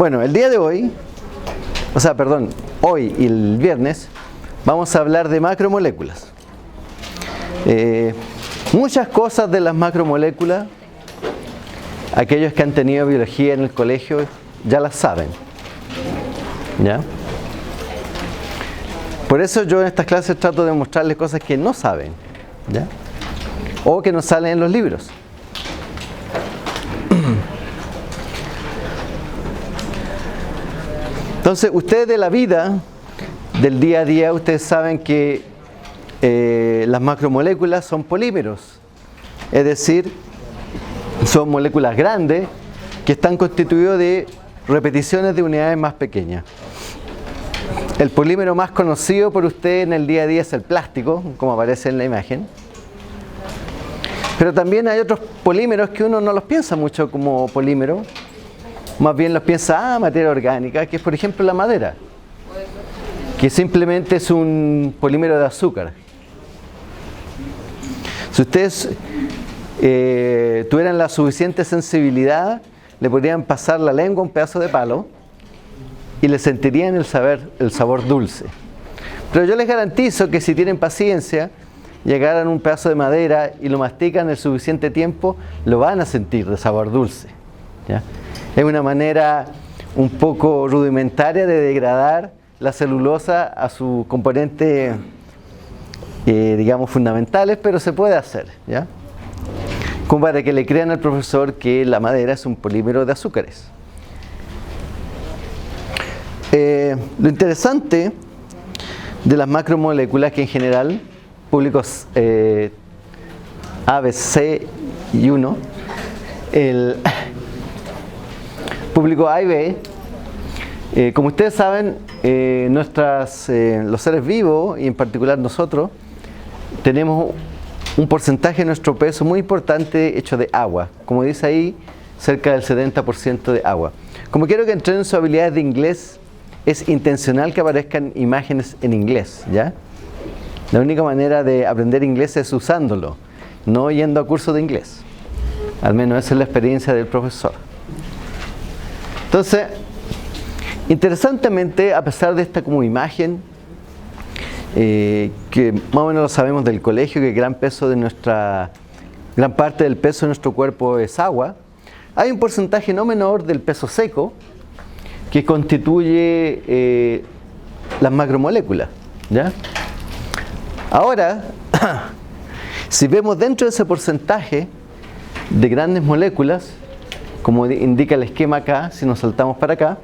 Bueno, el día de hoy, hoy y el viernes, vamos a hablar de macromoléculas. Muchas cosas de las macromoléculas, aquellos que han tenido biología en el colegio ya las saben, ¿ya? Por eso yo en estas clases trato de mostrarles cosas que no saben, ¿ya? O que no salen en los libros. Entonces, ustedes de la vida, del día a día, ustedes saben que las macromoléculas son polímeros. Es decir, son moléculas grandes que están constituidas de repeticiones de unidades más pequeñas. El polímero más conocido por ustedes en el día a día es el plástico, como aparece en la imagen. Pero también hay otros polímeros que uno no los piensa mucho como polímero. Más bien los piensa, materia orgánica, que es por ejemplo la madera, que simplemente es un polímero de azúcar. Si ustedes tuvieran la suficiente sensibilidad, le podrían pasar la lengua a un pedazo de palo y le sentirían el sabor dulce. Pero yo les garantizo que si tienen paciencia, llegaran un pedazo de madera y lo mastican el suficiente tiempo, lo van a sentir de sabor dulce, ¿ya? Es una manera un poco rudimentaria de degradar la celulosa a sus componentes, digamos, fundamentales, pero se puede hacer, ¿ya? Como para que le crean al profesor que la madera es un polímero de azúcares. Lo interesante de las macromoléculas, que en general, públicos A, B, C y 1, el público A y B, como ustedes saben, los seres vivos, y en particular nosotros, tenemos un porcentaje de nuestro peso muy importante hecho de agua. Como dice ahí, cerca del 70% de agua. Como quiero que entrenen sus habilidades de inglés, es intencional que aparezcan imágenes en inglés, ¿ya? La única manera de aprender inglés es usándolo, no yendo a cursos de inglés. Al menos esa es la experiencia del profesor. Entonces, interesantemente, a pesar de esta como imagen, que más o menos lo sabemos del colegio, que gran parte del peso de nuestro cuerpo es agua, hay un porcentaje no menor del peso seco que constituye las macromoléculas, ¿ya? Ahora, si vemos dentro de ese porcentaje de grandes moléculas, como indica el esquema acá, si nos saltamos para acá,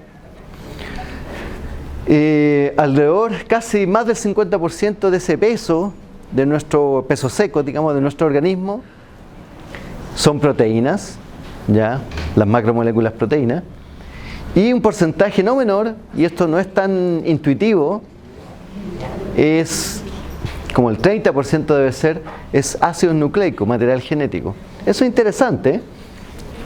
alrededor, casi más del 50% de ese peso, de nuestro peso seco, digamos, de nuestro organismo, son proteínas, ¿ya? Las macromoléculas proteínas, y un porcentaje no menor, y esto no es tan intuitivo, es como el 30% debe ser, es ácido nucleico, material genético. Eso es interesante,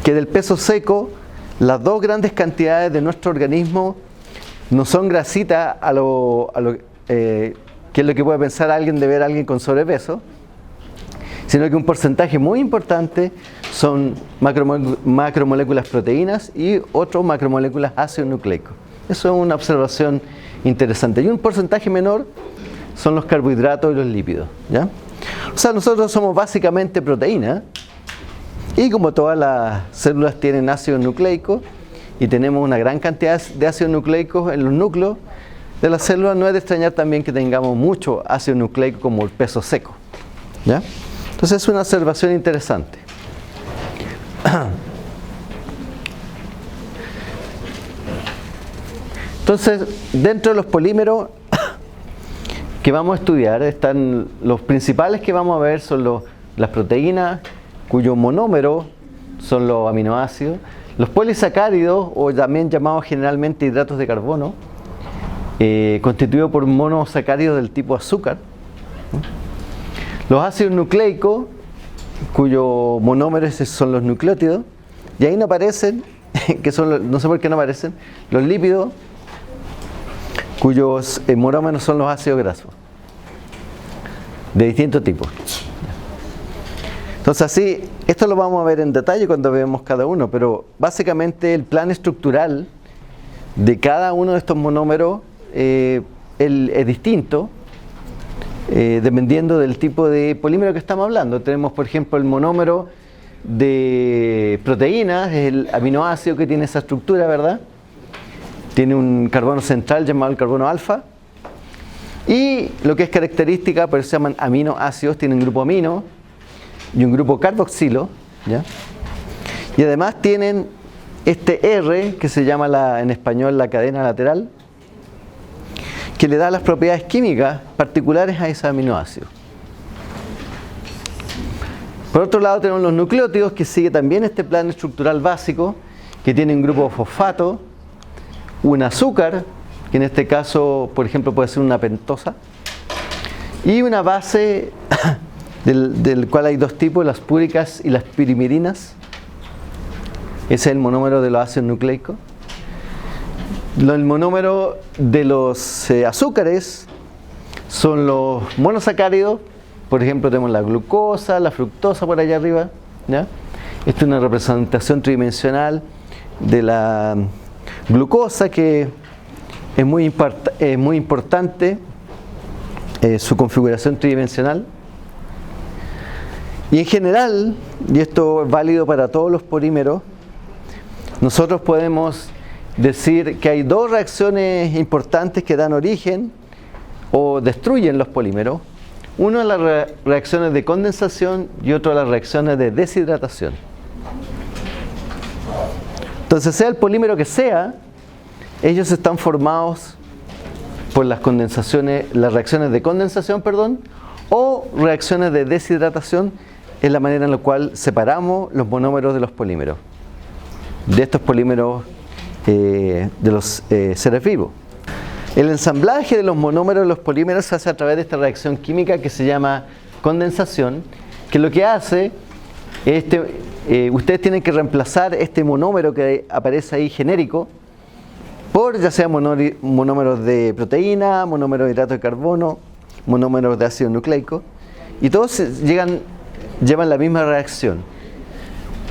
que del peso seco, las dos grandes cantidades de nuestro organismo no son grasita que es lo que puede pensar alguien de ver a alguien con sobrepeso, sino que un porcentaje muy importante son macromoléculas proteínas y otras macromoléculas ácido nucleico. Eso es una observación interesante. Y un porcentaje menor son los carbohidratos y los lípidos, ¿ya? O sea, nosotros somos básicamente proteínas, y como todas las células tienen ácido nucleico y tenemos una gran cantidad de ácidos nucleicos en los núcleos de las células, no es de extrañar también que tengamos mucho ácido nucleico como el peso seco, ¿ya? Entonces es una observación interesante. Entonces, dentro de los polímeros que vamos a estudiar, están los principales que vamos a ver son las proteínas, cuyo monómero son los aminoácidos, los polisacáridos, o también llamados generalmente hidratos de carbono, constituidos por monosacáridos del tipo azúcar, los ácidos nucleicos, cuyo monómero son los nucleótidos, y ahí no aparecen, no sé por qué no aparecen, los lípidos, cuyos monómeros son los ácidos grasos, de distintos tipos. Entonces así, esto lo vamos a ver en detalle cuando veamos cada uno, pero básicamente el plan estructural de cada uno de estos monómeros es distinto, dependiendo del tipo de polímero que estamos hablando. Tenemos, por ejemplo, el monómero de proteínas, es el aminoácido que tiene esa estructura, ¿verdad? Tiene un carbono central llamado el carbono alfa. Y lo que es característica, por eso se llaman aminoácidos, tienen un grupo amino y un grupo carboxilo, ¿ya? Y además tienen este R, que se llama en español la cadena lateral, que le da las propiedades químicas particulares a ese aminoácido. Por otro lado tenemos los nucleótidos, que sigue también este plan estructural básico, que tiene un grupo fosfato, un azúcar, que en este caso, por ejemplo, puede ser una pentosa, y una base del cual hay dos tipos, las púricas y las pirimidines. Ese es el monómero de los ácidos nucleicos. El monómero de los azúcares son los monosacáridos. Por ejemplo, tenemos la glucosa, la fructosa por allá arriba, ¿ya? Esta es una representación tridimensional de la glucosa, que es muy importante su configuración tridimensional. Y en general, y esto es válido para todos los polímeros, nosotros podemos decir que hay dos reacciones importantes que dan origen o destruyen los polímeros. Uno es las reacciones de condensación y otro las reacciones de deshidratación. Entonces, sea el polímero que sea, ellos están formados por las reacciones de condensación, o reacciones de deshidratación. Es la manera en la cual separamos los monómeros de los polímeros, de estos polímeros de los seres vivos. El ensamblaje de los monómeros de los polímeros se hace a través de esta reacción química que se llama condensación, que lo que hace es ustedes tienen que reemplazar este monómero que aparece ahí genérico por ya sea monómeros de proteína, monómeros de hidrato de carbono, monómeros de ácido nucleico, y todos llevan la misma reacción.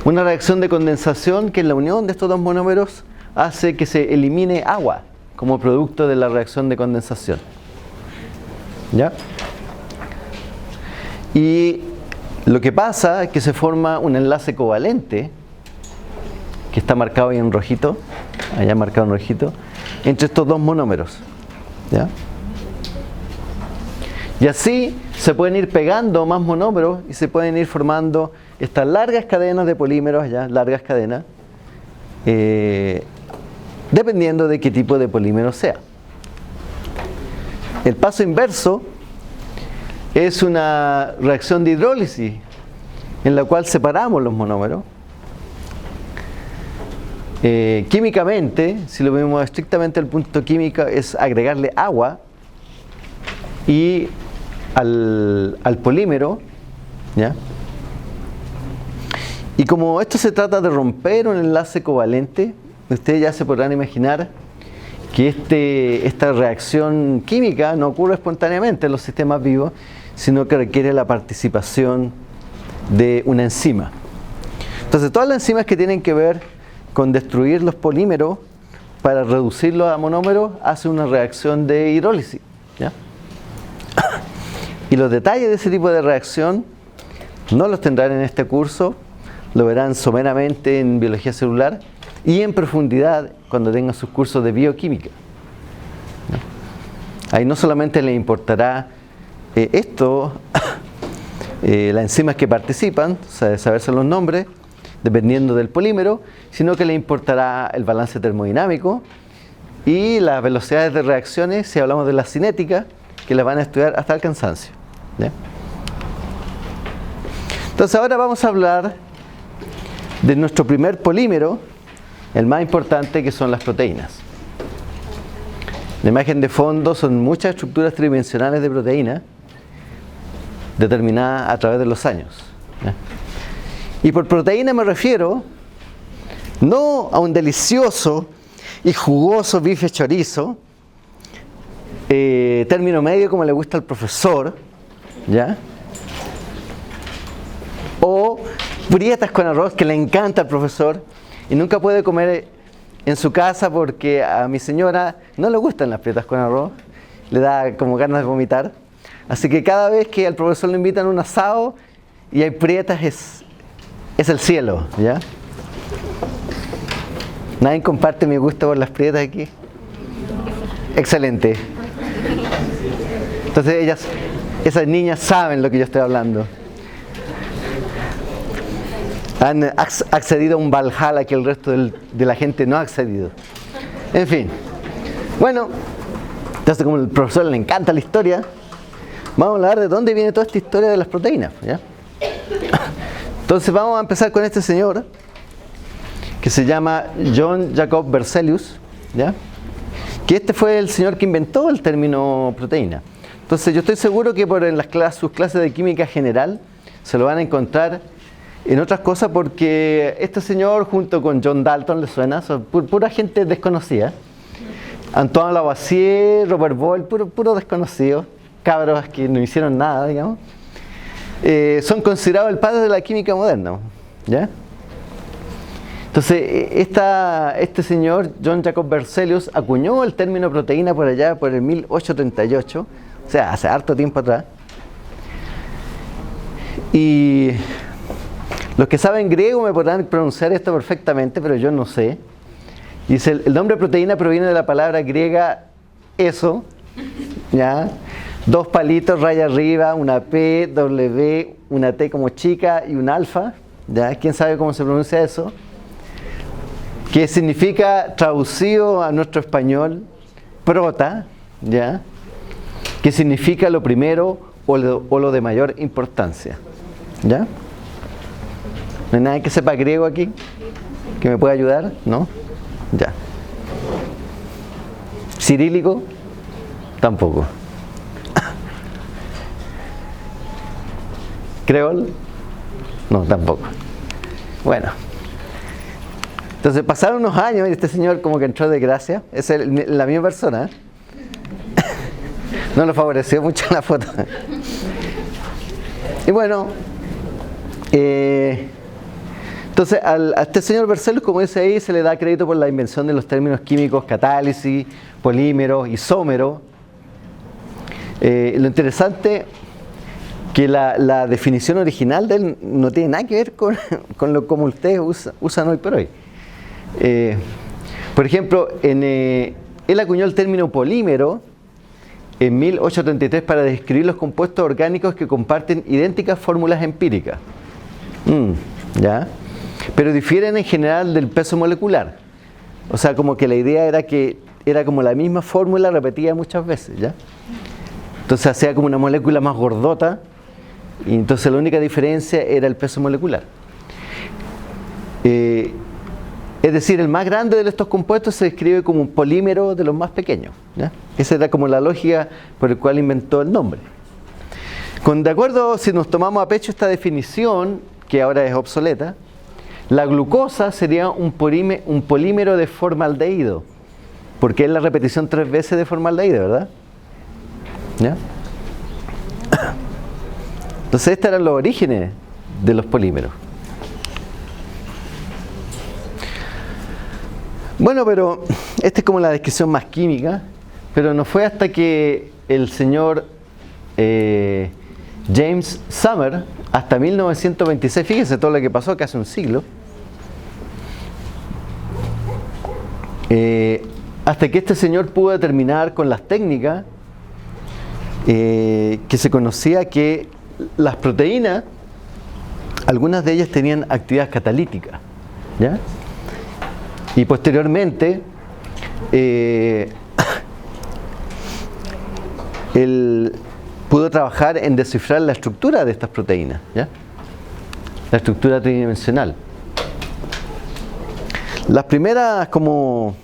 Una reacción de condensación, que es la unión de estos dos monómeros, hace que se elimine agua como producto de la reacción de condensación, ¿ya? Y lo que pasa es que se forma un enlace covalente, que está marcado ahí en rojito, allá marcado en rojito, entre estos dos monómeros, ¿ya? Y así se pueden ir pegando más monómeros y se pueden ir formando estas largas cadenas de polímeros, ya, largas cadenas, dependiendo de qué tipo de polímero sea. El paso inverso es una reacción de hidrólisis en la cual separamos los monómeros. Químicamente, si lo vemos estrictamente al punto químico, es agregarle agua y al polímero, ¿ya? Y como esto se trata de romper un enlace covalente, ustedes ya se podrán imaginar que esta reacción química no ocurre espontáneamente en los sistemas vivos, sino que requiere la participación de una enzima. Entonces, todas las enzimas que tienen que ver con destruir los polímeros para reducirlos a monómeros hacen una reacción de hidrólisis, ¿ya? Y los detalles de ese tipo de reacción no los tendrán en este curso, lo verán someramente en biología celular y en profundidad cuando tengan sus cursos de bioquímica, ¿no? Ahí no solamente les importará las enzimas que participan, o sea, saberse los nombres, dependiendo del polímero, sino que les importará el balance termodinámico y las velocidades de reacciones, si hablamos de la cinética, que las van a estudiar hasta el cansancio, ¿ya? Entonces ahora vamos a hablar de nuestro primer polímero, el más importante, que son las proteínas. La imagen de fondo son muchas estructuras tridimensionales de proteínas determinadas a través de los años, ¿ya? Y por proteína me refiero no a un delicioso y jugoso bife chorizo, término medio como le gusta al profesor, ¿ya? O prietas con arroz que le encanta al profesor y nunca puede comer en su casa porque a mi señora no le gustan las prietas con arroz, le da como ganas de vomitar. Así que cada vez que al profesor le invitan a un asado y hay prietas es el cielo, ¿ya? ¿Nadie comparte mi gusto por las prietas aquí? Excelente. Entonces esas niñas saben lo que yo estoy hablando. Han accedido a un Valhalla que el resto de la gente no ha accedido. En fin. Bueno, entonces como al profesor le encanta la historia, vamos a hablar de dónde viene toda esta historia de las proteínas, ¿ya? Entonces vamos a empezar con este señor que se llama John Jacob Berzelius, ¿ya? Que este fue el señor que inventó el término proteína. Entonces yo estoy seguro que sus clases de química general se lo van a encontrar en otras cosas porque este señor junto con John Dalton, ¿le suena? Son pura gente desconocida. Antoine Lavoisier, Robert Boyle, puro desconocido, cabros que no hicieron nada, digamos. Son considerados el padre de la química moderna, ¿ya? Entonces, este señor, John Jacob Berzelius, acuñó el término proteína por allá, por el 1838, o sea, hace harto tiempo atrás. Y los que saben griego me podrán pronunciar esto perfectamente, pero yo no sé. Dice, el nombre proteína proviene de la palabra griega eso, ¿ya? 2 palitos, raya arriba, una P, W, una T como chica y un alfa, ¿ya? ¿Quién sabe cómo se pronuncia eso? Que significa, traducido a nuestro español, prota, ¿ya? Que significa lo primero o lo de mayor importancia, ¿ya? ¿No hay nadie que sepa griego aquí? ¿Que me pueda ayudar? ¿No? Ya. ¿Cirílico? Tampoco. ¿Creol? No, tampoco. Bueno. Entonces pasaron unos años y este señor como que entró de gracia. Es la misma persona, ¿eh? No lo favoreció mucho la foto. Y bueno, entonces a este señor Berzelius, como dice ahí, se le da crédito por la invención de los términos químicos catálisis, polímero, isómero. Lo interesante que la definición original de él no tiene nada que ver con lo como ustedes usan hoy por hoy. Por ejemplo, él acuñó el término polímero en 1833 para describir los compuestos orgánicos que comparten idénticas fórmulas empíricas. ¿Ya? Pero difieren en general del peso molecular. O sea, como que la idea era que era como la misma fórmula repetida muchas veces, ¿ya? Entonces hacía como una molécula más gordota y entonces la única diferencia era el peso molecular. Es decir, el más grande de estos compuestos se describe como un polímero de los más pequeños, ¿ya? Esa era como la lógica por la cual inventó el nombre. De acuerdo, si nos tomamos a pecho esta definición, que ahora es obsoleta, la glucosa sería un polímero de formaldehído, porque es la repetición 3 veces de formaldehído, ¿verdad? ¿Ya? Entonces estos eran los orígenes de los polímeros. Bueno, pero esta es como la descripción más química, pero no fue hasta que el señor James Summer, hasta 1926, fíjense todo lo que pasó, casi un siglo, hasta que este señor pudo determinar con las técnicas que se conocía que las proteínas, algunas de ellas tenían actividad catalítica, ¿ya? Y posteriormente él pudo trabajar en descifrar la estructura de estas proteínas, ¿ya? La estructura tridimensional. Las primeras como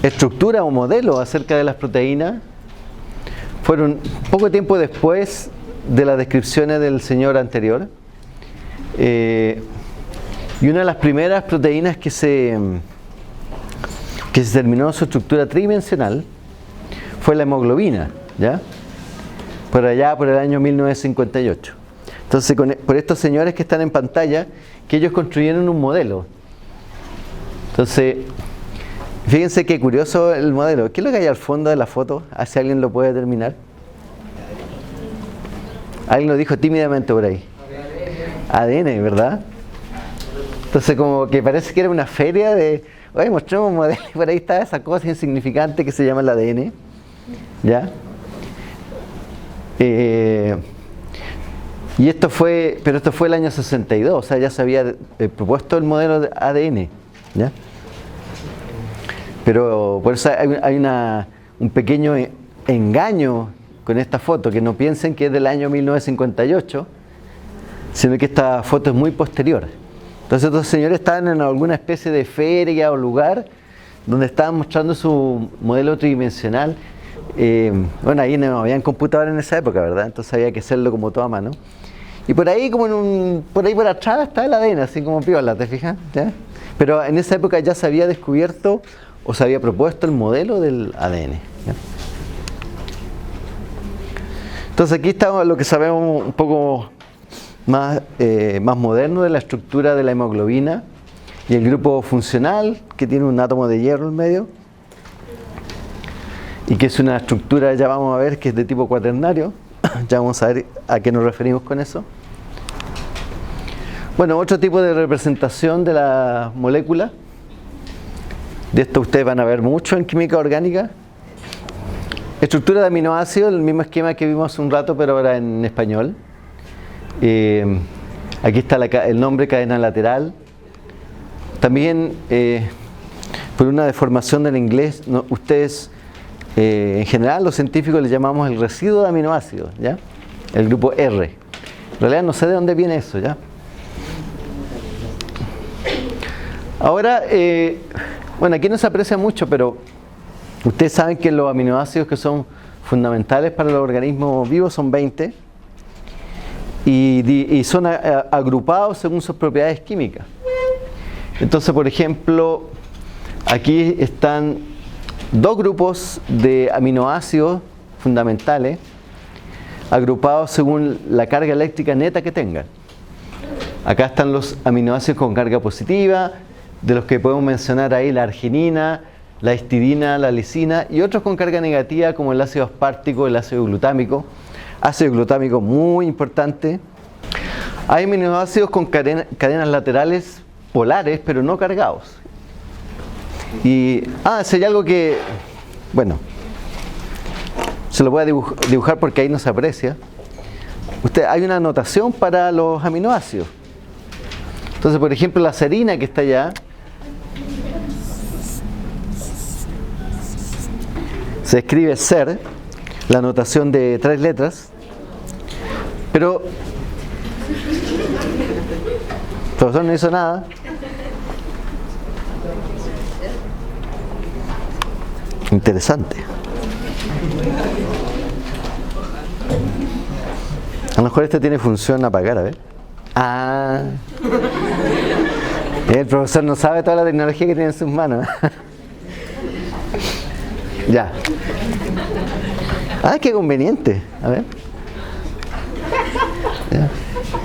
estructura o modelo acerca de las proteínas fueron poco tiempo después de las descripciones del señor anterior. Y una de las primeras proteínas que se determinó su estructura tridimensional fue la hemoglobina, ¿ya? Por allá, por el año 1958. Entonces, por estos señores que están en pantalla, que ellos construyeron un modelo. Entonces, fíjense qué curioso el modelo. ¿Qué es lo que hay al fondo de la foto? A ver si alguien lo puede determinar. Alguien lo dijo tímidamente por ahí. ADN, ¿verdad? Entonces como que parece que era una feria de... Oye, mostremos un modelo y por ahí está esa cosa insignificante que se llama el ADN. ¿Ya? Y esto fue el año 62, o sea, ya se había propuesto el modelo de ADN. ¿Ya? Pero por eso hay un pequeño engaño con esta foto, que no piensen que es del año 1958, sino que esta foto es muy posterior. Entonces estos señores estaban en alguna especie de feria o lugar donde estaban mostrando su modelo tridimensional. Bueno, ahí no habían computadores en esa época, ¿verdad? Entonces había que hacerlo como todo a mano. Y por ahí, por ahí por atrás está el ADN, así como piola, ¿te fijas? ¿Ya? Pero en esa época ya se había descubierto o se había propuesto el modelo del ADN. ¿Ya? Entonces aquí está lo que sabemos un poco más moderno de la estructura de la hemoglobina y el grupo funcional, que tiene un átomo de hierro en medio y que es una estructura, ya vamos a ver, que es de tipo cuaternario. Ya vamos a ver a qué nos referimos con eso. Bueno, otro tipo de representación de la molécula, de esto ustedes van a ver mucho en química orgánica. Estructura de aminoácidos, el mismo esquema que vimos hace un rato, pero ahora en español. Aquí está el nombre, cadena lateral. También, por una deformación del inglés, ustedes, en general, los científicos le llamamos el residuo de aminoácidos, ¿ya? El grupo R. En realidad no sé de dónde viene eso, ¿ya? Ahora, bueno, aquí no se aprecia mucho, pero ustedes saben que los aminoácidos que son fundamentales para los organismos vivos son 20 y son agrupados según sus propiedades químicas. Entonces, por ejemplo, aquí están dos grupos de aminoácidos fundamentales agrupados según la carga eléctrica neta que tengan. Acá están los aminoácidos con carga positiva, de los que podemos mencionar ahí la arginina, la histidina, la lisina, y otros con carga negativa como el ácido aspartico, el ácido glutámico. Ácido glutámico muy importante. Hay aminoácidos con cadenas laterales polares, pero no cargados. Y, si hay algo que, bueno, se lo voy a dibujar porque ahí no se aprecia. Hay una notación para los aminoácidos. Entonces, por ejemplo, la serina que está allá, se escribe ser, la notación de 3 letras, pero el profesor no hizo nada. Interesante. A lo mejor este tiene función apagar, a ver. El profesor no sabe toda la tecnología que tiene en sus manos. Ya. Qué conveniente. A ver. Ya.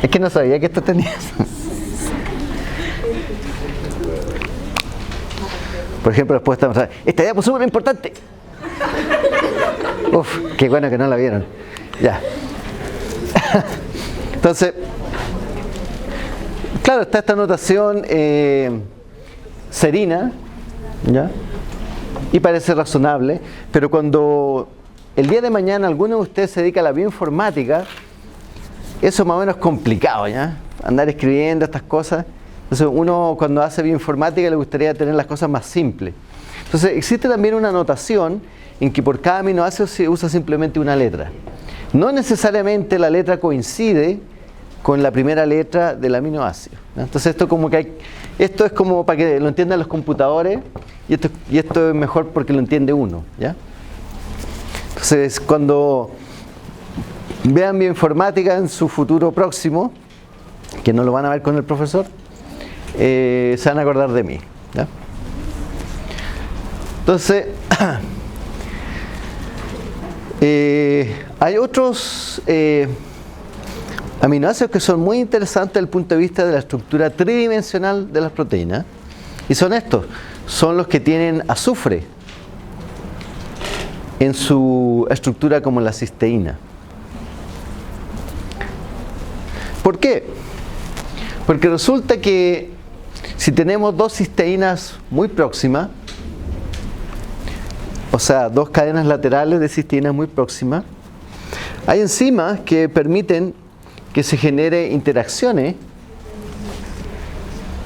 Es que no sabía que esto tenía eso. Por ejemplo, después estamos... Esta idea es súper importante. Uf, qué bueno que no la vieron. Ya. Entonces, claro, está esta notación serina, ¿ya? Y parece razonable, pero cuando el día de mañana alguno de ustedes se dedica a la bioinformática, eso es más o menos complicado, ¿ya? Andar escribiendo estas cosas. Entonces uno cuando hace bioinformática le gustaría tener las cosas más simples. Entonces existe también una notación en que por cada aminoácido se usa simplemente una letra. No necesariamente la letra coincide con la primera letra del aminoácido, ¿no? Entonces esto es como para que lo entiendan los computadores y esto es mejor porque lo entiende uno, ¿ya? Entonces cuando vean bioinformática en su futuro próximo, que no lo van a ver con el profesor, se van a acordar de mí, ¿ya? Entonces hay otros aminoácidos que son muy interesantes desde el punto de vista de la estructura tridimensional de las proteínas. Y son estos, son los que tienen azufre en su estructura como la cisteína. ¿Por qué? Porque resulta que si tenemos dos cisteínas muy próximas, o sea, dos cadenas laterales de cisteínas muy próximas, hay enzimas que permiten que se genere interacciones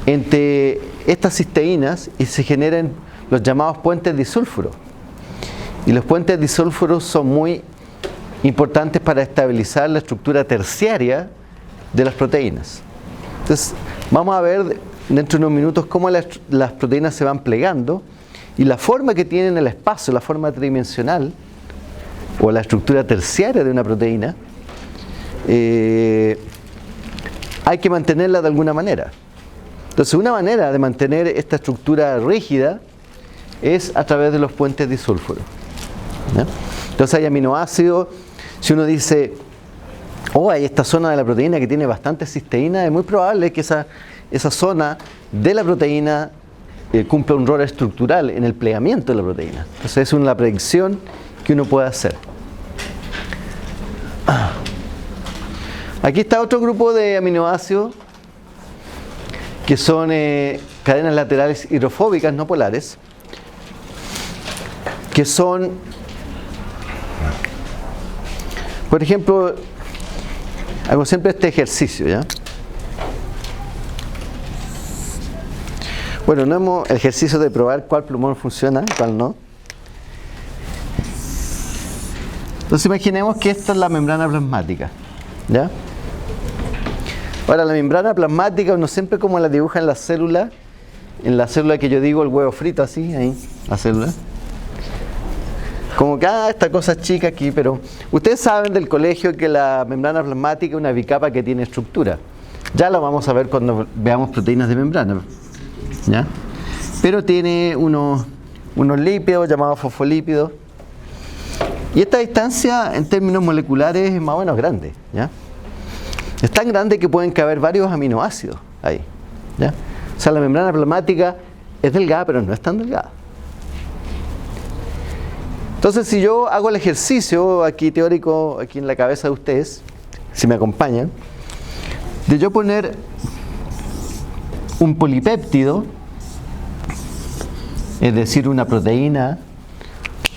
entre estas cisteínas y se generen los llamados puentes disulfuro. Y los puentes disulfuros son muy importantes para estabilizar la estructura terciaria de las proteínas. Entonces, vamos a ver dentro de unos minutos cómo las proteínas se van plegando y la forma que tienen el espacio, la forma tridimensional o la estructura terciaria de una proteína, hay que mantenerla de alguna manera. Entonces, una manera de mantener esta estructura rígida es a través de los puentes disulfuros, ¿no? Entonces hay aminoácidos. Si uno dice, oh, hay esta zona de la proteína que tiene bastante cisteína, es muy probable que esa zona de la proteína cumpla un rol estructural en el plegamiento de la proteína. Entonces es una predicción que uno puede hacer. Aquí está otro grupo de aminoácidos que son cadenas laterales hidrofóbicas no polares, que son, por ejemplo, hago siempre este ejercicio, ¿ya? Bueno, no hemos el ejercicio de probar cuál plumón funciona y cuál no. Entonces imaginemos que esta es la membrana plasmática, ¿ya? Ahora, la membrana plasmática uno siempre como la dibuja en la célula que yo digo el huevo frito, así, ahí, la célula. Como que, esta cosa es chica aquí, pero ustedes saben del colegio que la membrana plasmática es una bicapa que tiene estructura. Ya lo vamos a ver cuando veamos proteínas de membrana, ¿ya? Pero tiene unos lípidos llamados fosfolípidos. Y esta distancia en términos moleculares es más o menos grande, ¿ya? Es tan grande que pueden caber varios aminoácidos ahí, ¿ya? O sea, la membrana plasmática es delgada, pero no es tan delgada. Entonces, si yo hago el ejercicio aquí teórico, aquí en la cabeza de ustedes, si me acompañan, de yo poner un polipéptido, es decir, una proteína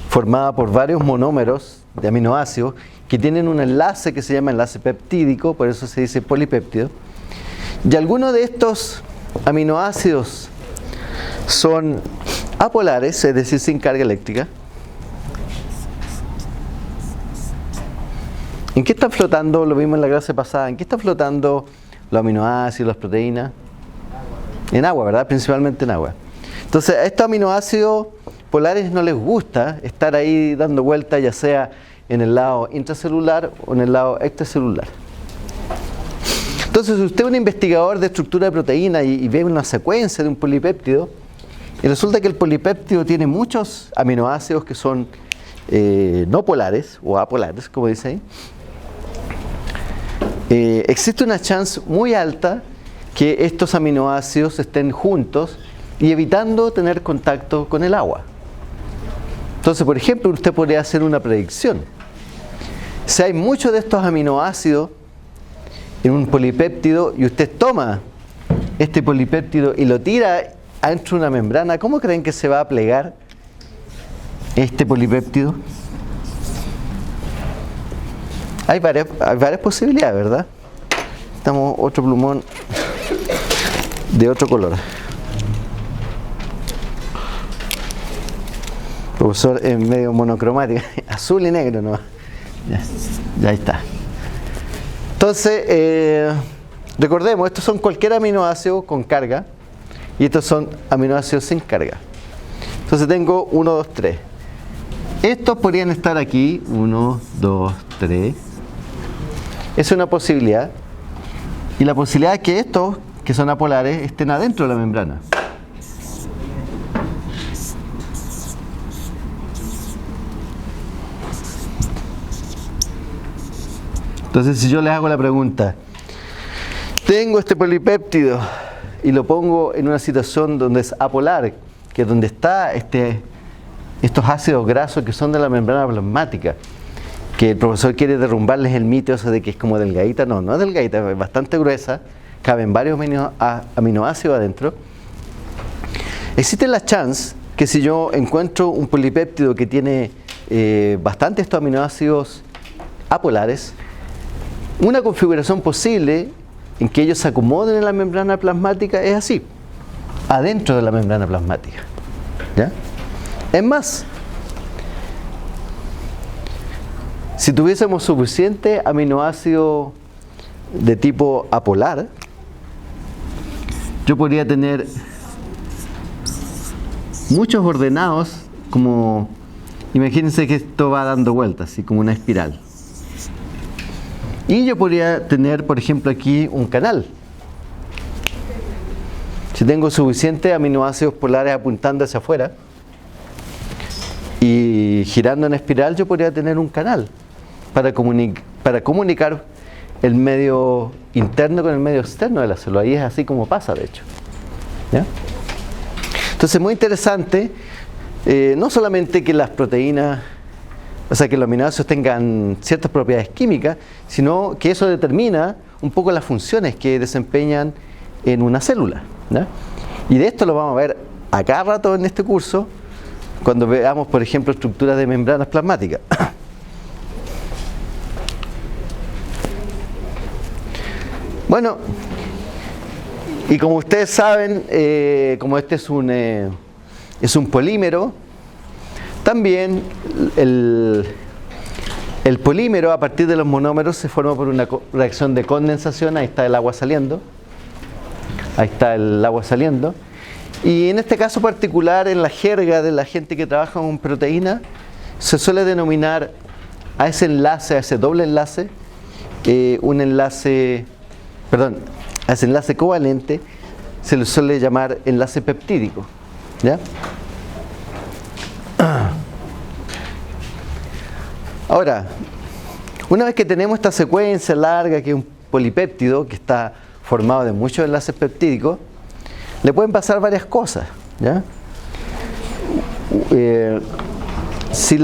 formada por varios monómeros de aminoácidos que tienen un enlace que se llama enlace peptídico, por eso se dice polipéptido, y algunos de estos aminoácidos son apolares, es decir, sin carga eléctrica. ¿En qué están flotando? Lo vimos en la clase pasada. ¿En qué están flotando los aminoácidos, las proteínas? En agua, ¿verdad? Principalmente en agua. Entonces, a estos aminoácidos polares no les gusta estar ahí dando vueltas, ya sea en el lado intracelular o en el lado extracelular. Entonces, si usted es un investigador de estructura de proteína y ve una secuencia de un polipéptido, y resulta que el polipéptido tiene muchos aminoácidos que son no polares o apolares, como dice ahí, existe una chance muy alta que estos aminoácidos estén juntos y evitando tener contacto con el agua. Entonces, por ejemplo, usted podría hacer una predicción. Si hay muchos de estos aminoácidos en un polipéptido y usted toma este polipéptido y lo tira adentro de una membrana, ¿cómo creen que se va a plegar este polipéptido? Hay varias posibilidades, ¿verdad? Estamos otro plumón de otro color. Profesor es medio monocromático, azul y negro, ¿no? Ya está. Entonces, recordemos, estos son cualquier aminoácido con carga y estos son aminoácidos sin carga. Entonces tengo 1, 2, 3. Estos podrían estar aquí, 1, 2, 3. Es una posibilidad. Y la posibilidad es que estos, que son apolares, estén adentro de la membrana. Entonces, si yo les hago la pregunta, tengo este polipéptido y lo pongo en una situación donde es apolar, que es donde está estos ácidos grasos que son de la membrana plasmática, que el profesor quiere derrumbarles el mito eso de que es como delgadita. No, no es delgadita, es bastante gruesa, caben varios aminoácidos adentro. Existe la chance que si yo encuentro un polipéptido que tiene bastante estos aminoácidos apolares, una configuración posible en que ellos se acomoden en la membrana plasmática es así, adentro de la membrana plasmática, ¿ya? Es más, si tuviésemos suficiente aminoácido de tipo apolar, yo podría tener muchos ordenados, como imagínense que esto va dando vueltas, así como una espiral. Y yo podría tener, por ejemplo, aquí un canal. Si tengo suficientes aminoácidos polares apuntando hacia afuera y girando en espiral, yo podría tener un canal para comunicar el medio interno con el medio externo de la célula. Y es así como pasa, de hecho, ¿ya? Entonces, muy interesante, no solamente que las proteínas, o sea, que los aminoácidos tengan ciertas propiedades químicas, sino que eso determina un poco las funciones que desempeñan en una célula, ¿no? Y de esto lo vamos a ver a cada rato en este curso, cuando veamos, por ejemplo, estructuras de membranas plasmáticas. Bueno, y como ustedes saben, como este es un polímero, también el polímero a partir de los monómeros se forma por una reacción de condensación. Ahí está el agua saliendo. Ahí está el agua saliendo. Y en este caso particular, en la jerga de la gente que trabaja con proteína, se suele denominar a ese enlace, a ese doble enlace, a ese enlace covalente, se le suele llamar enlace peptídico, ¿ya? Ahora, una vez que tenemos esta secuencia larga, que es un polipéptido que está formado de muchos enlaces peptídicos, le pueden pasar varias cosas, ¿ya? Si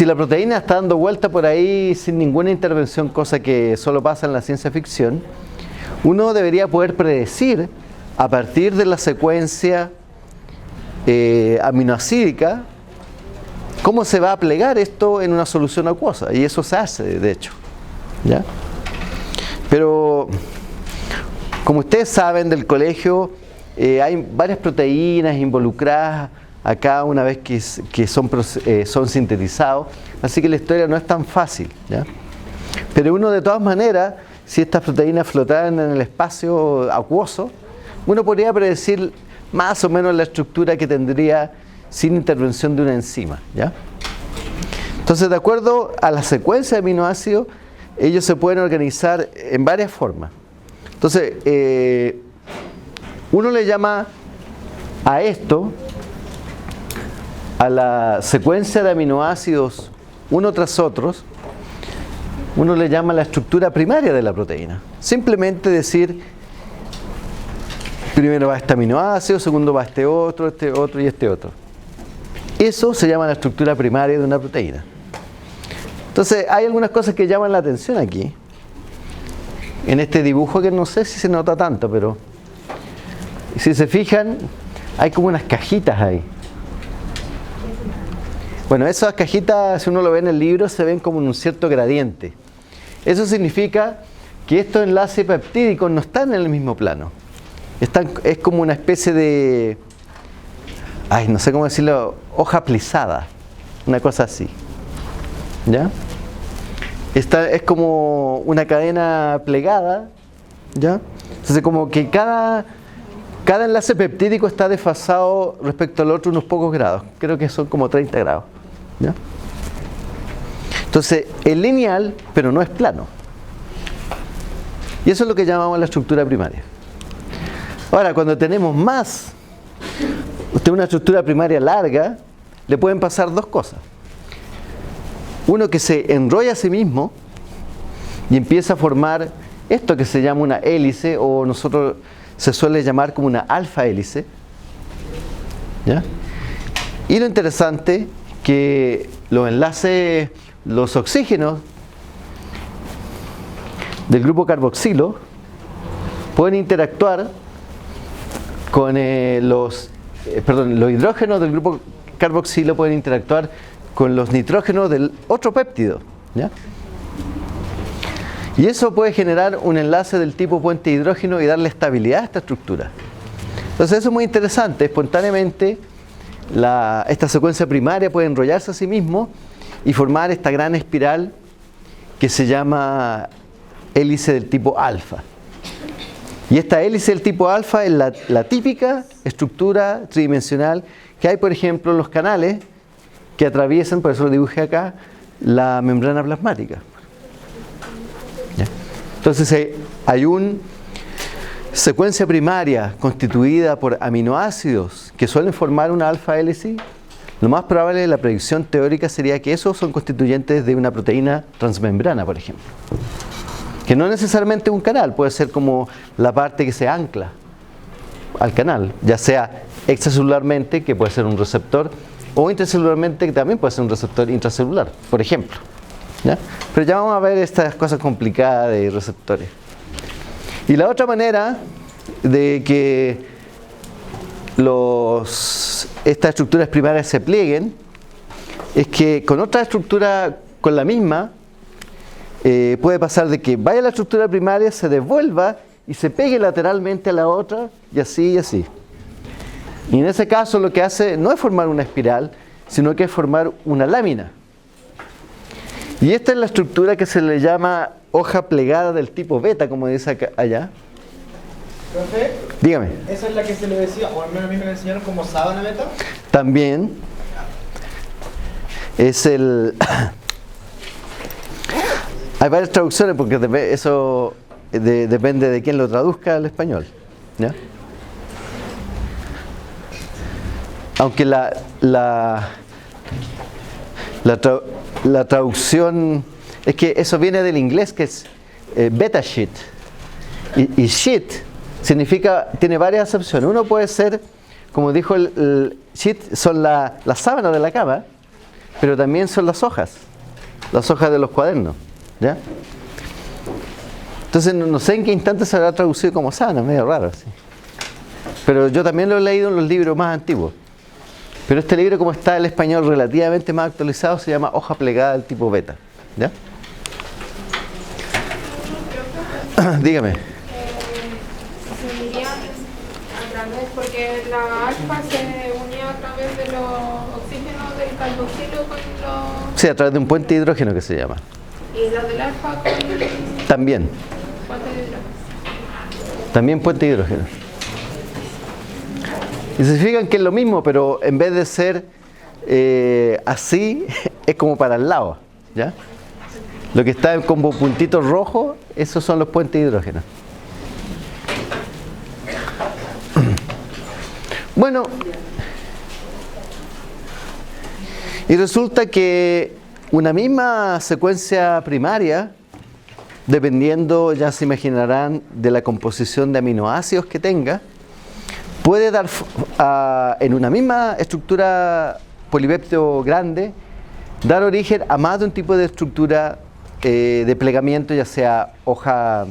la proteína está dando vuelta por ahí sin ninguna intervención, cosa que solo pasa en la ciencia ficción, uno debería poder predecir a partir de la secuencia aminoácidica cómo se va a plegar esto en una solución acuosa, y eso se hace, de hecho, ¿ya? Pero como ustedes saben del colegio, hay varias proteínas involucradas acá una vez que son sintetizados, así que la historia no es tan fácil, ¿ya? Pero uno, de todas maneras, si estas proteínas flotaran en el espacio acuoso, uno podría predecir más o menos la estructura que tendría sin intervención de una enzima, ¿ya? Entonces, de acuerdo a la secuencia de aminoácidos, ellos se pueden organizar en varias formas. Entonces, uno le llama a esto, a la secuencia de aminoácidos uno tras otros, uno le llama la estructura primaria de la proteína. Simplemente decir, primero va este aminoácido, segundo va este otro y este otro. Eso se llama la estructura primaria de una proteína. Entonces, hay algunas cosas que llaman la atención aquí, en este dibujo, que no sé si se nota tanto, pero si se fijan, hay como unas cajitas ahí. Bueno, esas cajitas, si uno lo ve en el libro, se ven como en un cierto gradiente. Eso significa que estos enlaces peptídicos no están en el mismo plano. Es como una especie de, no sé cómo decirlo, hoja plisada, una cosa así, ¿ya? Es como una cadena plegada, ¿ya? Entonces, como que cada enlace peptídico está desfasado respecto al otro unos pocos grados. Creo que son como 30 grados, ¿ya? Entonces, es lineal, pero no es plano. Y eso es lo que llamamos la estructura primaria. Ahora, cuando tenemos una estructura primaria larga, le pueden pasar dos cosas. Uno, que se enrolla a sí mismo y empieza a formar esto que se llama una hélice, o nosotros se suele llamar como una alfa hélice, ¿ya? Y lo interesante que los enlaces, los oxígenos del grupo carboxilo pueden interactuar con los hidrógenos del grupo carboxilo pueden interactuar con los nitrógenos del otro péptido, ¿ya? Y eso puede generar un enlace del tipo puente hidrógeno y darle estabilidad a esta estructura. Entonces eso es muy interesante. Espontáneamente esta secuencia primaria puede enrollarse a sí mismo y formar esta gran espiral que se llama hélice del tipo alfa. Y esta hélice del tipo alfa es la típica estructura tridimensional que hay, por ejemplo, en los canales que atraviesan, por eso lo dibujé acá, la membrana plasmática. ¿Ya? Entonces hay una secuencia primaria constituida por aminoácidos que suelen formar una alfa hélice. Lo más probable de la predicción teórica sería que esos son constituyentes de una proteína transmembrana, por ejemplo. Que no necesariamente un canal, puede ser como la parte que se ancla al canal, ya sea extracelularmente, que puede ser un receptor, o intracelularmente, que también puede ser un receptor intracelular, por ejemplo. ¿Ya? Pero ya vamos a ver estas cosas complicadas de receptores. Y la otra manera de que estas estructuras primarias se plieguen es que con otra estructura, con la misma, puede pasar de que vaya la estructura primaria, se devuelva y se pegue lateralmente a la otra, y así y así. Y en ese caso lo que hace no es formar una espiral, sino que es formar una lámina. Y esta es la estructura que se le llama hoja plegada del tipo beta, como dice acá, allá. Profe, dígame. ¿Esa es la que se le decía, o al menos a mí me la enseñaron como sábana beta? También es hay varias traducciones porque eso depende de quién lo traduzca al español, ¿ya? Aunque la traducción es que eso viene del inglés, que es beta sheet, y sheet significa, tiene varias acepciones. Uno puede ser, como dijo el sheet, son las sábanas de la cama, pero también son las hojas de los cuadernos, ¿ya? Entonces no sé en qué instante se habrá traducido como sábana, medio raro, ¿sí? Pero yo también lo he leído en los libros más antiguos. Pero este libro, como está el español relativamente más actualizado, se llama hoja plegada del tipo beta, ¿ya? Dígame. Se unían a través, porque la alfa se unía a través de los oxígenos del carboxilo con los... Sí, a través de un puente de hidrógeno que se llama. Y los del alfa con... También. puente de hidrógeno. También puente de hidrógeno. Y se fijan que es lo mismo, pero en vez de ser así, es como para el lado, ¿ya? Lo que está como puntitos rojos, esos son los puentes de hidrógeno. Bueno, y resulta que una misma secuencia primaria, dependiendo, ya se imaginarán, de la composición de aminoácidos que tenga, puede dar en una misma estructura polipéptido grande, dar origen a más de un tipo de estructura de plegamiento, ya sea hoja,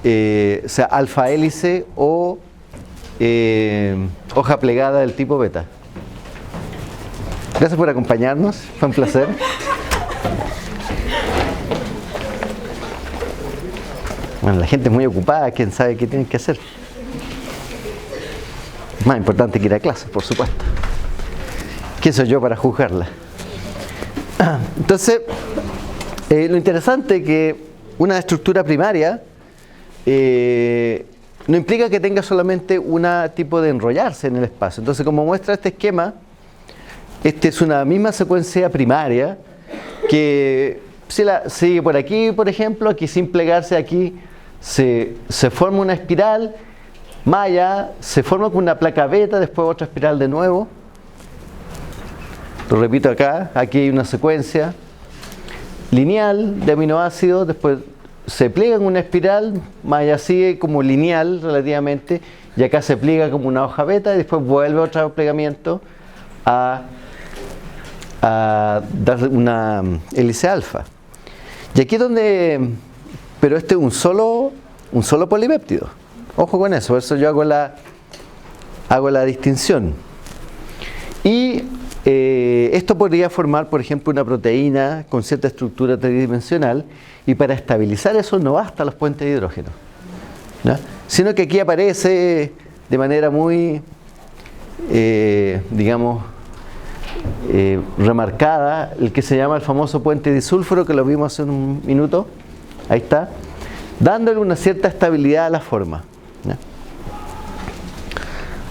sea alfa hélice o hoja plegada del tipo beta. Gracias por acompañarnos, fue un placer. Bueno, la gente es muy ocupada, quién sabe qué tienen que hacer. Más importante que ir a clase, por supuesto. ¿Quién soy yo para juzgarla? Entonces, lo interesante es que una estructura primaria no implica que tenga solamente un tipo de enrollarse en el espacio. Entonces, como muestra este esquema, esta es una misma secuencia primaria que si la sigue por aquí, por ejemplo, aquí sin plegarse, aquí se forma una espiral, más allá se forma con una placa beta, después otra espiral de nuevo. Lo repito acá, aquí hay una secuencia lineal de aminoácidos, después se pliega en una espiral, más allá sigue como lineal relativamente, y acá se pliega como una hoja beta y después vuelve otro plegamiento a dar una hélice alfa. Y aquí es donde, pero este es un solo polipéptido. Ojo con eso, por eso yo hago la distinción. Y esto podría formar, por ejemplo, una proteína con cierta estructura tridimensional, y para estabilizar eso no basta los puentes de hidrógeno, ¿no? Sino que aquí aparece de manera muy, digamos, remarcada el que se llama el famoso puente disulfuro, que lo vimos hace un minuto, ahí está, dándole una cierta estabilidad a la forma, ¿no?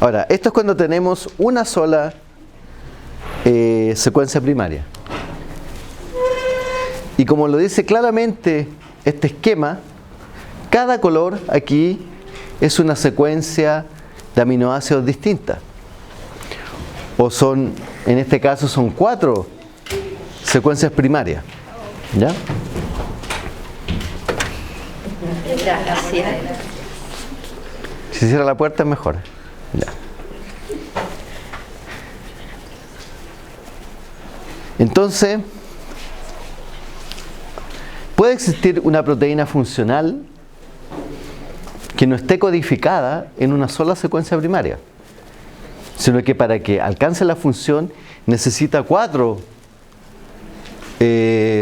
Ahora, esto es cuando tenemos una sola secuencia primaria. Y como lo dice claramente este esquema, cada color aquí es una secuencia de aminoácidos distinta. O son, en este caso, son 4 secuencias primarias. ¿Ya? Gracias. Si cierra la puerta es mejor. Ya. Entonces, puede existir una proteína funcional que no esté codificada en una sola secuencia primaria, sino que para que alcance la función necesita 4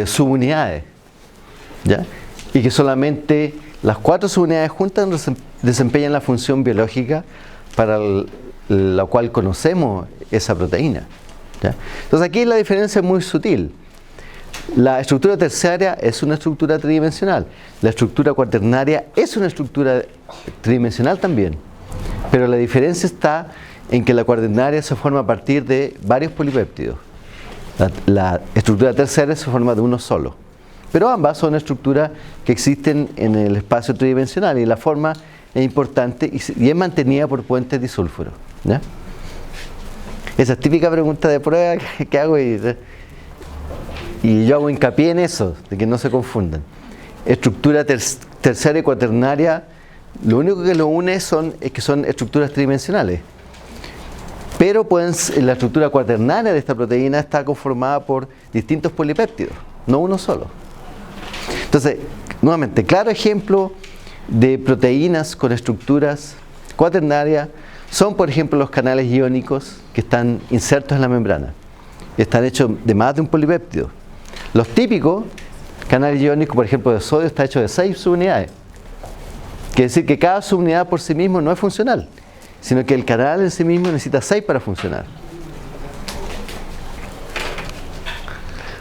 subunidades, ¿ya? Y que solamente las 4 subunidades juntas desempeñan la función biológica para la cual conocemos esa proteína, ¿ya? Entonces aquí la diferencia es muy sutil. La estructura terciaria es una estructura tridimensional. La estructura cuaternaria es una estructura tridimensional también. Pero la diferencia está en que la cuaternaria se forma a partir de varios polipéptidos. La estructura terciaria se forma de uno solo. Pero ambas son estructuras que existen en el espacio tridimensional y la forma es importante y es mantenida por puentes disulfuros, ¿ya? Esa es típica pregunta de prueba que hago y yo hago hincapié en eso, de que no se confundan. Estructura terciaria y cuaternaria, lo único que lo une es que son estructuras tridimensionales. Pero la estructura cuaternaria de esta proteína está conformada por distintos polipéptidos, no uno solo. Entonces, nuevamente, claro ejemplo de proteínas con estructuras cuaternarias son, por ejemplo, los canales iónicos que están insertos en la membrana. Están hechos de más de un polipéptido. Los típicos canales iónicos, por ejemplo, de sodio, está hecho de 6 subunidades. Quiere decir que cada subunidad por sí mismo no es funcional, sino que el canal en sí mismo necesita 6 para funcionar.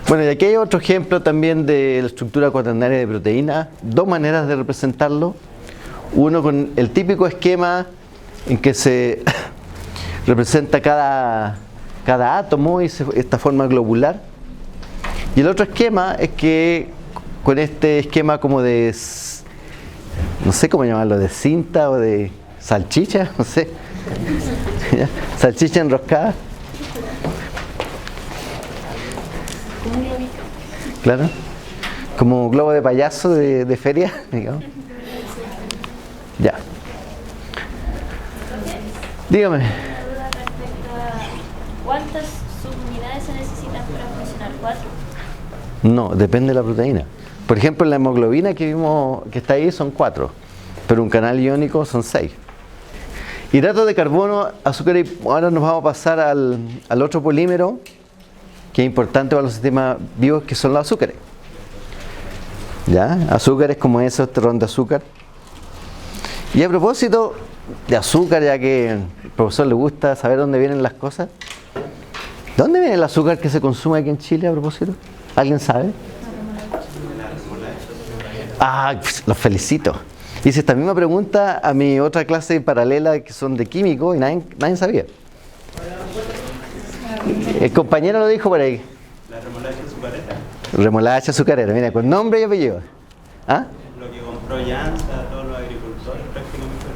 Bueno, y aquí hay otro ejemplo también de la estructura cuaternaria de proteína. 2 maneras de representarlo. Uno con el típico esquema en que se representa cada átomo y esta forma globular. Y el otro esquema es que con este esquema como de, no sé cómo llamarlo, de cinta o de salchicha, no sé, salchicha enroscada. Claro, como un globo de payaso de feria, digamos. Ya. Dígame. ¿Cuántas subunidades se necesitan para funcionar? ¿4? No, depende de la proteína. Por ejemplo, la hemoglobina que vimos que está ahí son 4, pero un canal iónico son 6. Hidratos de carbono, azúcar y... Ahora nos vamos a pasar al otro polímero que es importante para los sistemas vivos, que son los azúcares. ¿Ya? Azúcares como esos, terrón de azúcar. Y a propósito de azúcar, ya que al profesor le gusta saber dónde vienen las cosas, ¿dónde viene el azúcar que se consume aquí en Chile a propósito? ¿Alguien sabe? Ah, los felicito. Hice esta misma pregunta a mi otra clase paralela que son de químico y nadie sabía. El compañero lo dijo por ahí. La remolacha azucarera. Remolacha azucarera, mira, con nombre y apellido. ¿Ah? Lo que compró Llanza, todos los agricultores prácticamente.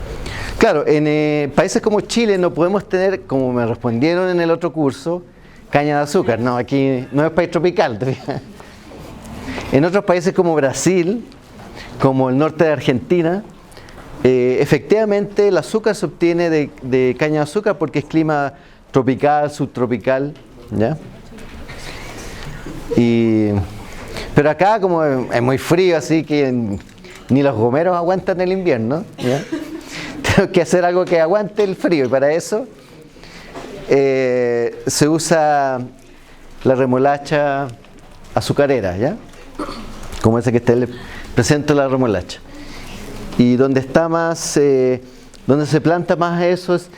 Claro, en países como Chile no podemos tener, como me respondieron en el otro curso, caña de azúcar. No, aquí no es país tropical. En otros países como Brasil, como el norte de Argentina, efectivamente el azúcar se obtiene de caña de azúcar porque es clima tropical, subtropical, ¿ya? Pero acá como es muy frío, así que ni los gomeros aguantan el invierno, ¿ya? Tengo que hacer algo que aguante el frío y para eso se usa la remolacha azucarera, ¿ya? Como ese que está el presento la remolacha. Y donde está más, donde se planta más eso es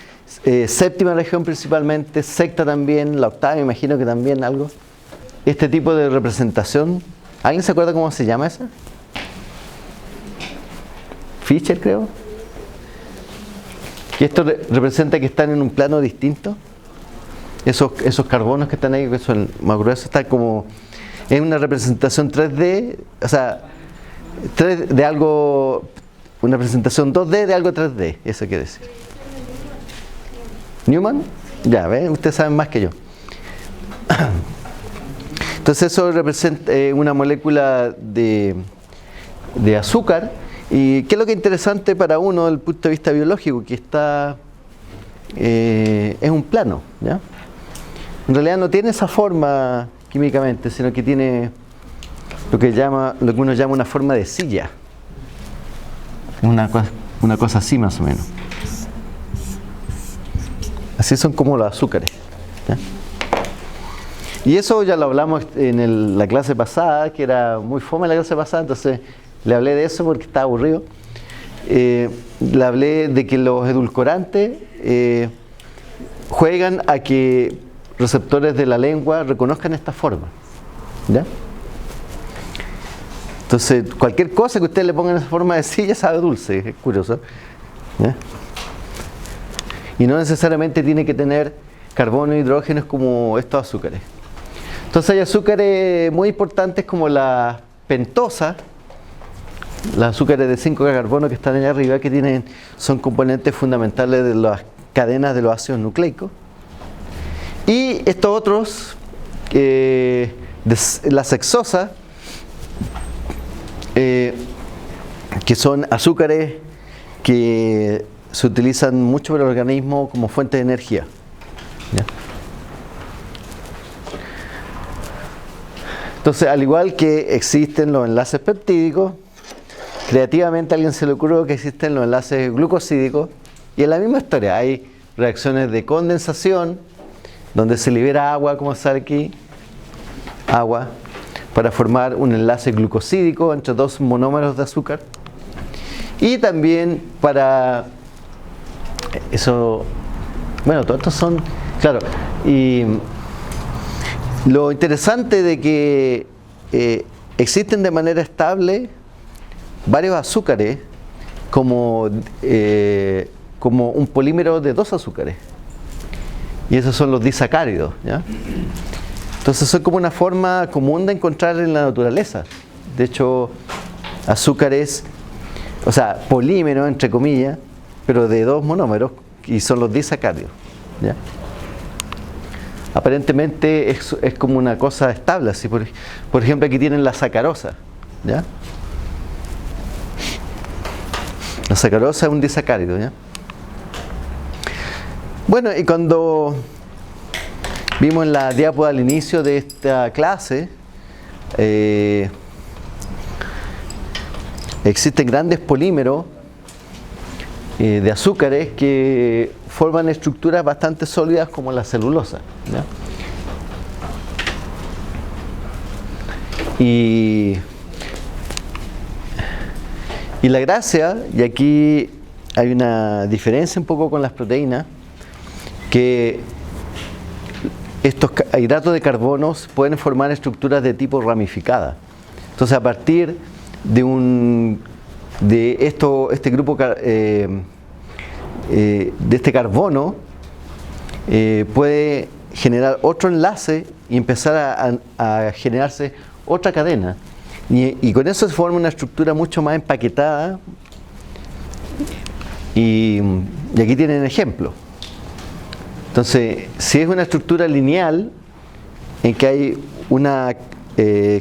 séptima región principalmente, sexta también, la octava, me imagino que también algo. Este tipo de representación, ¿alguien se acuerda cómo se llama esa? Fischer, creo. Y esto representa que están en un plano distinto. Esos carbonos que están ahí, que son más gruesos, están como en una representación 3D, o sea, de algo, una representación 2D de algo 3D, eso quiere decir. ¿Newman? Ya, ¿ven? Ustedes saben más que yo. Entonces eso representa una molécula de azúcar. ¿Y qué es lo que es interesante para uno desde el punto de vista biológico? Que está es un plano, ¿ya? En realidad no tiene esa forma químicamente, sino que tiene lo que uno llama una forma de silla. Una cosa así más o menos. Así son como los azúcares, ¿ya? Y eso ya lo hablamos en la clase pasada, que era muy fome la clase pasada, entonces le hablé de eso porque estaba aburrido. Le hablé de que los edulcorantes juegan a que receptores de la lengua reconozcan esta forma, ¿ya? Entonces, cualquier cosa que usted le ponga en esa forma de silla sabe dulce, es curioso, ¿ya? Y no necesariamente tiene que tener carbono e hidrógenos como estos azúcares. Entonces hay azúcares muy importantes como la pentosa, los azúcares de 5 carbono que están allá arriba, que son componentes fundamentales de las cadenas de los ácidos nucleicos. Y estos otros, la sexosa, que son azúcares que se utilizan mucho por el organismo como fuente de energía, ¿ya? Entonces, al igual que existen los enlaces peptídicos, creativamente a alguien se le ocurrió que existen los enlaces glucosídicos, y es la misma historia. Hay reacciones de condensación donde se libera agua, como sale aquí, agua, para formar un enlace glucosídico entre dos monómeros de azúcar. Y también para eso, bueno, todos estos son, claro, y lo interesante de que existen de manera estable varios azúcares como un polímero de 2 azúcares. Y esos son los disacáridos, ¿ya? Entonces son como una forma común de encontrar en la naturaleza. De hecho, azúcares, o sea, polímeros entre comillas, pero de 2 monómeros, y son los disacáridos, ¿ya? Aparentemente es como una cosa estable, así por ejemplo aquí tienen la sacarosa, ¿ya? La sacarosa es un disacárido, ¿ya? Bueno, y cuando vimos en la diapo al inicio de esta clase, existen grandes polímeros de azúcares que forman estructuras bastante sólidas como la celulosa, ¿ya? Y la gracia, y aquí hay una diferencia un poco con las proteínas, que estos hidratos de carbono pueden formar estructuras de tipo ramificada. Entonces, a partir de este grupo de este carbono puede generar otro enlace y empezar a generarse otra cadena, y con eso se forma una estructura mucho más empaquetada. Y aquí tienen ejemplo. Entonces, si es una estructura lineal en que hay una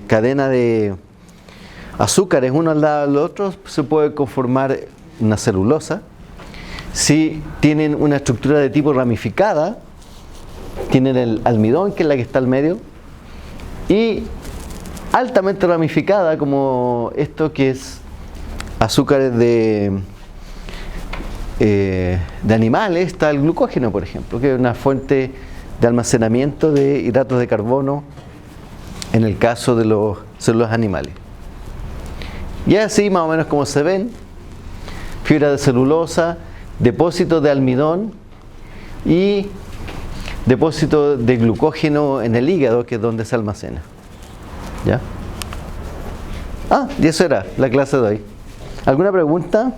cadena de azúcares uno al lado del otro, se puede conformar una celulosa. Si tienen una estructura de tipo ramificada, tienen el almidón, que es la que está al medio, y altamente ramificada, como esto que es azúcares de animales, está el glucógeno, por ejemplo, que es una fuente de almacenamiento de hidratos de carbono en el caso de los células animales. Y así más o menos como se ven: fibra de celulosa, depósito de almidón y depósito de glucógeno en el hígado, que es donde se almacena. ¿Ya? Y eso era la clase de hoy. ¿Alguna pregunta?